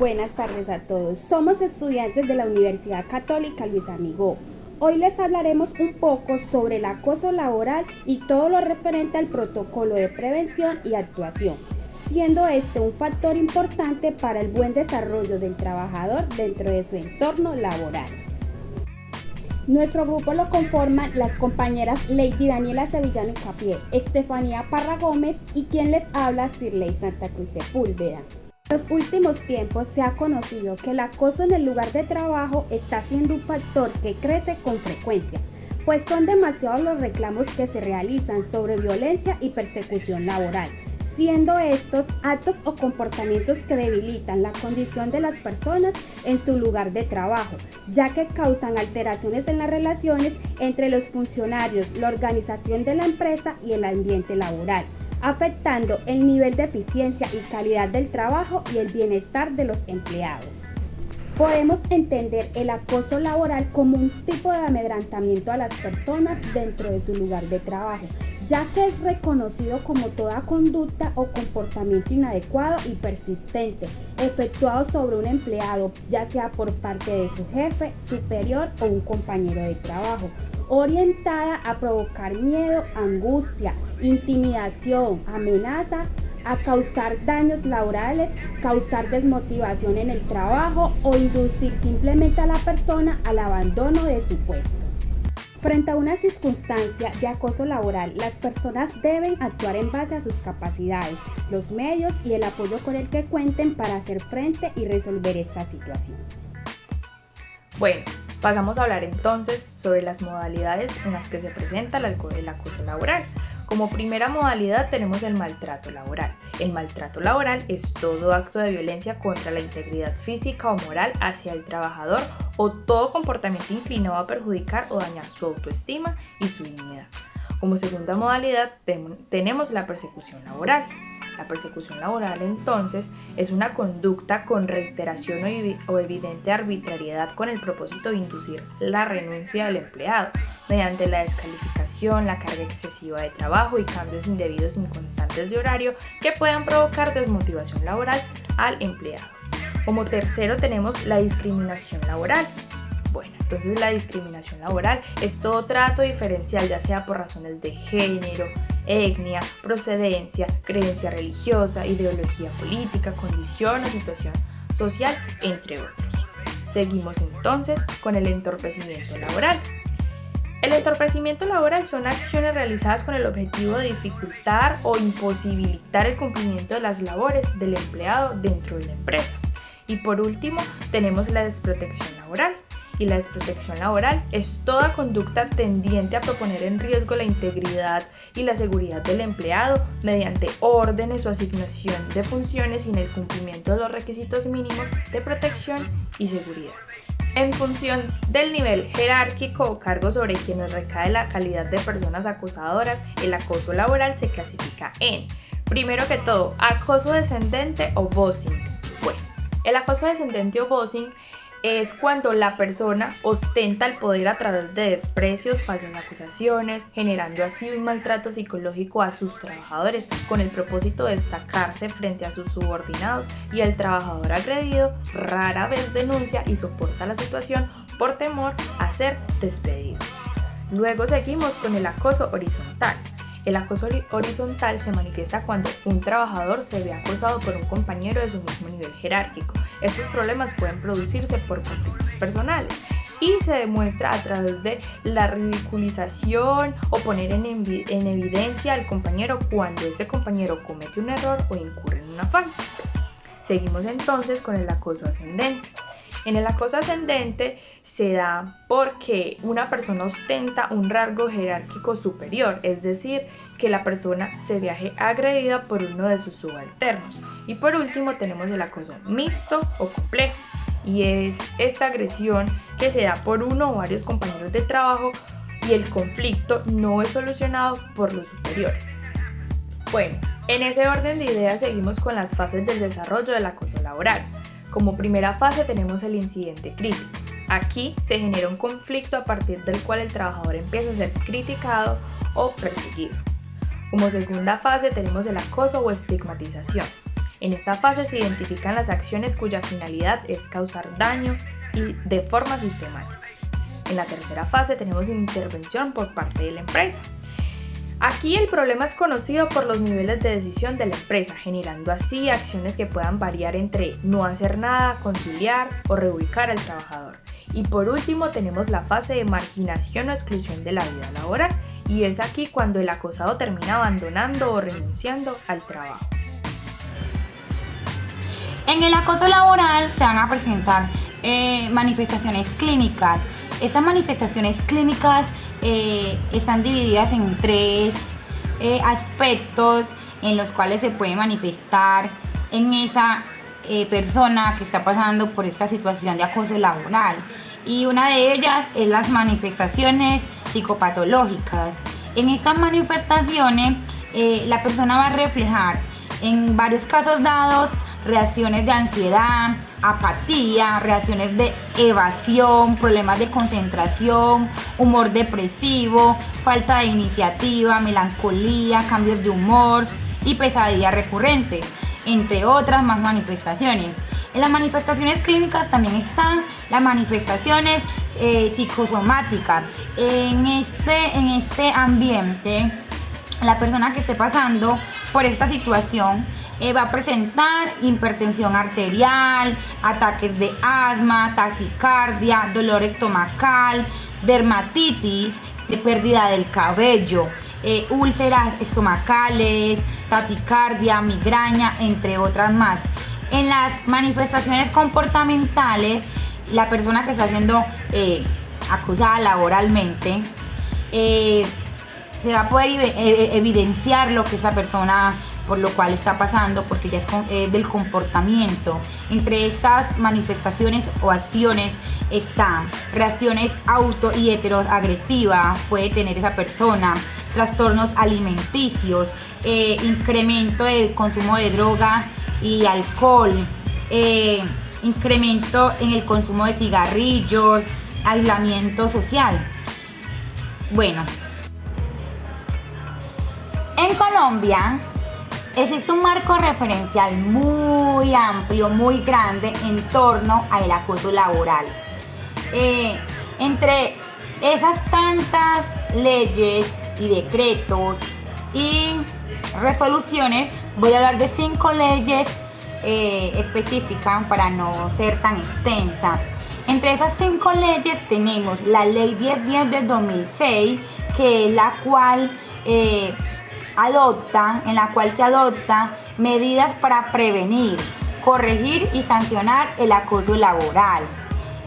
Buenas tardes a todos. Somos estudiantes de la Universidad Católica Luis Amigó. Hoy les hablaremos un poco sobre el acoso laboral y todo lo referente al protocolo de prevención y actuación, siendo este un factor importante para el buen desarrollo del trabajador dentro de su entorno laboral. Nuestro grupo lo conforman las compañeras Lady Daniela Sevillano Capié, Estefanía Parra Gómez y quien les habla, Sirley Santa Cruz Sepúlveda. En los últimos tiempos se ha conocido que el acoso en el lugar de trabajo está siendo un factor que crece con frecuencia, pues son demasiados los reclamos que se realizan sobre violencia y persecución laboral, siendo estos actos o comportamientos que debilitan la condición de las personas en su lugar de trabajo, ya que causan alteraciones en las relaciones entre los funcionarios, la organización de la empresa y el ambiente laboral, afectando el nivel de eficiencia y calidad del trabajo y el bienestar de los empleados. Podemos entender el acoso laboral como un tipo de amedrantamiento a las personas dentro de su lugar de trabajo, ya que es reconocido como toda conducta o comportamiento inadecuado y persistente, efectuado sobre un empleado, ya sea por parte de su jefe, superior o un compañero de trabajo, orientada a provocar miedo, angustia, intimidación, amenaza, a causar daños laborales, causar desmotivación en el trabajo o inducir simplemente a la persona al abandono de su puesto. Frente a una circunstancia de acoso laboral, las personas deben actuar en base a sus capacidades, los medios y el apoyo con el que cuenten para hacer frente y resolver esta situación. Bueno, pasamos a hablar entonces sobre las modalidades en las que se presenta el acoso laboral. Como primera modalidad tenemos el maltrato laboral. El maltrato laboral es todo acto de violencia contra la integridad física o moral hacia el trabajador o todo comportamiento inclinado a perjudicar o dañar su autoestima y su dignidad. Como segunda modalidad tenemos la persecución laboral. La persecución laboral entonces es una conducta con reiteración o evidente arbitrariedad con el propósito de inducir la renuncia del empleado mediante la descalificación, la carga excesiva de trabajo y cambios indebidos inconstantes de horario que puedan provocar desmotivación laboral al empleado. Como tercero tenemos la discriminación laboral. Bueno, entonces la discriminación laboral es todo trato diferencial, ya sea por razones de género, etnia, procedencia, creencia religiosa, ideología política, condición o situación social, entre otros. Seguimos entonces con el entorpecimiento laboral. El entorpecimiento laboral son acciones realizadas con el objetivo de dificultar o imposibilitar el cumplimiento de las labores del empleado dentro de la empresa. Y por último, tenemos la desprotección laboral. Y la desprotección laboral es toda conducta tendiente a proponer en riesgo la integridad y la seguridad del empleado mediante órdenes o asignación de funciones sin el cumplimiento de los requisitos mínimos de protección y seguridad. En función del nivel jerárquico o cargo sobre quienes recae la calidad de personas acosadoras, el acoso laboral se clasifica en, primero que todo, acoso descendente o bossing. Bueno, el acoso descendente o bossing es cuando la persona ostenta el poder a través de desprecios, falsas acusaciones, generando así un maltrato psicológico a sus trabajadores con el propósito de destacarse frente a sus subordinados, y el trabajador agredido rara vez denuncia y soporta la situación por temor a ser despedido. Luego seguimos con el acoso horizontal. El acoso horizontal se manifiesta cuando un trabajador se ve acosado por un compañero de su mismo nivel jerárquico. Estos problemas pueden producirse por conflictos personales y se demuestra a través de la ridiculización o poner en evidencia al compañero cuando este compañero comete un error o incurre en una falta. Seguimos entonces con el acoso ascendente. En el acoso ascendente se da porque una persona ostenta un rango jerárquico superior, es decir, que la persona se vea agredida por uno de sus subalternos. Y por último tenemos el acoso mixto o complejo, y es esta agresión que se da por uno o varios compañeros de trabajo y el conflicto no es solucionado por los superiores. Bueno, en ese orden de ideas seguimos con las fases del desarrollo del acoso laboral. Como primera fase tenemos el incidente crítico. Aquí se genera un conflicto a partir del cual el trabajador empieza a ser criticado o perseguido. Como segunda fase tenemos el acoso o estigmatización. En esta fase se identifican las acciones cuya finalidad es causar daño y de forma sistemática. En la tercera fase tenemos intervención por parte de la empresa. Aquí el problema es conocido por los niveles de decisión de la empresa, generando así acciones que puedan variar entre no hacer nada, conciliar o reubicar al trabajador. Y por último tenemos la fase de marginación o exclusión de la vida laboral, y es aquí cuando el acosado termina abandonando o renunciando al trabajo. En el acoso laboral se van a presentar manifestaciones clínicas. Estas manifestaciones clínicas están divididas en tres aspectos en los cuales se puede manifestar en esa persona que está pasando por esta situación de acoso laboral. Y una de ellas es las manifestaciones psicopatológicas. En estas manifestaciones la persona va a reflejar en varios casos dados reacciones de ansiedad, apatía, reacciones de evasión, problemas de concentración, humor depresivo, falta de iniciativa, melancolía, cambios de humor y pesadillas recurrentes, entre otras más manifestaciones. En las manifestaciones clínicas también están las manifestaciones psicosomáticas. En este ambiente, la persona que esté pasando por esta situación va a presentar hipertensión arterial, ataques de asma, taquicardia, dolor estomacal, dermatitis, pérdida del cabello, úlceras estomacales, taquicardia, migraña, entre otras más. En las manifestaciones comportamentales, la persona que está siendo acusada laboralmente se va a poder evidenciar lo que esa persona por lo cual está pasando, porque ya es del comportamiento. Entre estas manifestaciones o acciones están reacciones auto y heteroagresivas, puede tener esa persona, trastornos alimenticios, incremento del consumo de droga y alcohol, incremento en el consumo de cigarrillos, aislamiento social. Bueno, en Colombia existe un marco referencial muy amplio, muy grande en torno al acoso laboral. Entre esas tantas leyes y decretos y resoluciones, voy a hablar de 5 leyes específicas para no ser tan extensa. Entre esas 5 leyes tenemos la Ley 1010 del 2006, que es la cual en la cual se adoptan medidas para prevenir, corregir y sancionar el acoso laboral.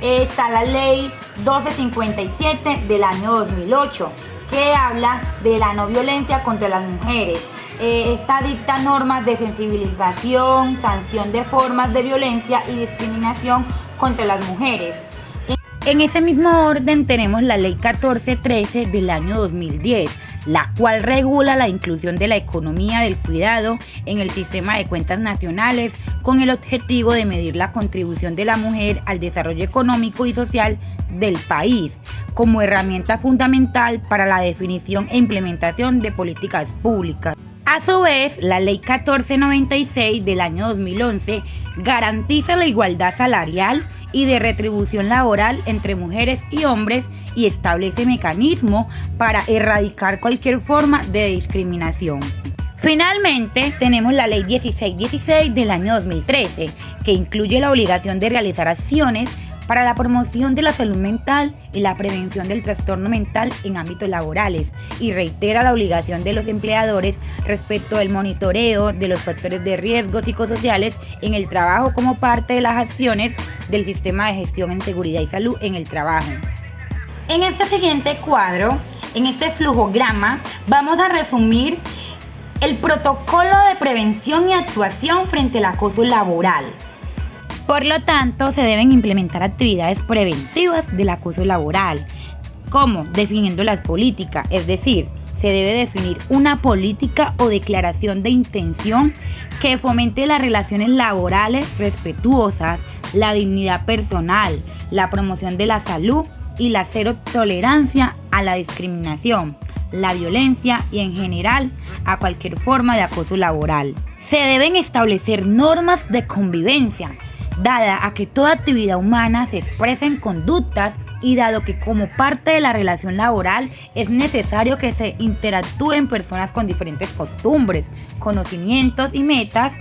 Está la Ley 1257 del año 2008, que habla de la no violencia contra las mujeres. Esta dicta normas de sensibilización, sanción de formas de violencia y discriminación contra las mujeres. En ese mismo orden tenemos la Ley 1413 del año 2010, la cual regula la inclusión de la economía del cuidado en el sistema de cuentas nacionales con el objetivo de medir la contribución de la mujer al desarrollo económico y social del país como herramienta fundamental para la definición e implementación de políticas públicas. A su vez, la Ley 1496 del año 2011 garantiza la igualdad salarial y de retribución laboral entre mujeres y hombres y establece mecanismos para erradicar cualquier forma de discriminación. Finalmente, tenemos la Ley 1616 del año 2013, que incluye la obligación de realizar acciones para la promoción de la salud mental y la prevención del trastorno mental en ámbitos laborales, y reitera la obligación de los empleadores respecto del monitoreo de los factores de riesgo psicosociales en el trabajo como parte de las acciones del sistema de gestión en seguridad y salud en el trabajo. En este siguiente cuadro, en este flujograma, vamos a resumir el protocolo de prevención y actuación frente al acoso laboral. Por lo tanto, se deben implementar actividades preventivas del acoso laboral, como definiendo las políticas, es decir, se debe definir una política o declaración de intención que fomente las relaciones laborales respetuosas, la dignidad personal, la promoción de la salud y la cero tolerancia a la discriminación, la violencia y en general a cualquier forma de acoso laboral. Se deben establecer normas de convivencia, dada a que toda actividad humana se expresa en conductas y dado que como parte de la relación laboral es necesario que se interactúen personas con diferentes costumbres, conocimientos y metas,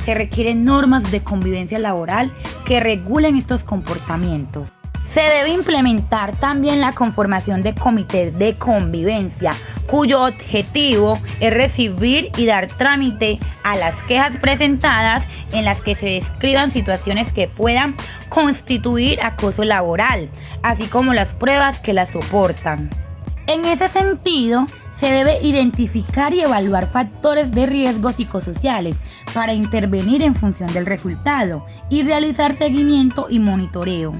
se requieren normas de convivencia laboral que regulen estos comportamientos. Se debe implementar también la conformación de comités de convivencia, cuyo objetivo es recibir y dar trámite a las quejas presentadas en las que se describan situaciones que puedan constituir acoso laboral, así como las pruebas que las soportan. En ese sentido, se debe identificar y evaluar factores de riesgo psicosociales para intervenir en función del resultado y realizar seguimiento y monitoreo.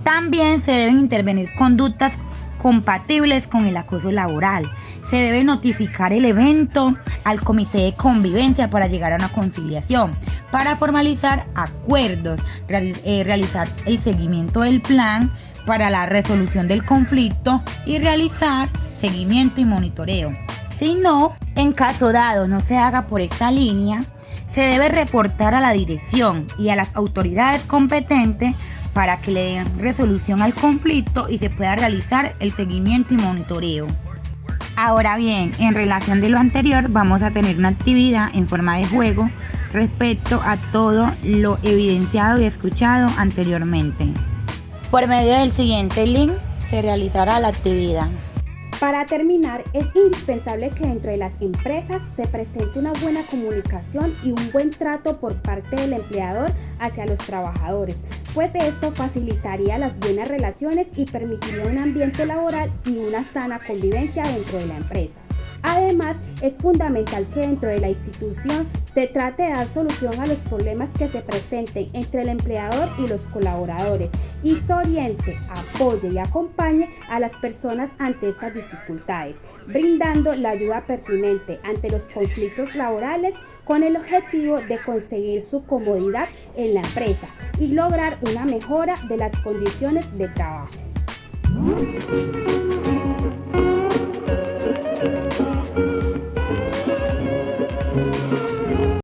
También se deben intervenir conductas compatibles con el acoso laboral. Se debe notificar el evento al comité de convivencia para llegar a una conciliación, para formalizar acuerdos, realizar el seguimiento del plan para la resolución del conflicto y realizar seguimiento y monitoreo. Si no, en caso dado no se haga por esta línea, se debe reportar a la dirección y a las autoridades competentes para que le den resolución al conflicto y se pueda realizar el seguimiento y monitoreo. Ahora bien, en relación de lo anterior, vamos a tener una actividad en forma de juego respecto a todo lo evidenciado y escuchado anteriormente. Por medio del siguiente link se realizará la actividad. Para terminar, es indispensable que dentro de las empresas se presente una buena comunicación y un buen trato por parte del empleador hacia los trabajadores, pues esto facilitaría las buenas relaciones y permitiría un ambiente laboral y una sana convivencia dentro de la empresa. Además, es fundamental que dentro de la institución se trate de dar solución a los problemas que se presenten entre el empleador y los colaboradores y se oriente, apoye y acompañe a las personas ante estas dificultades, brindando la ayuda pertinente ante los conflictos laborales con el objetivo de conseguir su comodidad en la empresa y lograr una mejora de las condiciones de trabajo.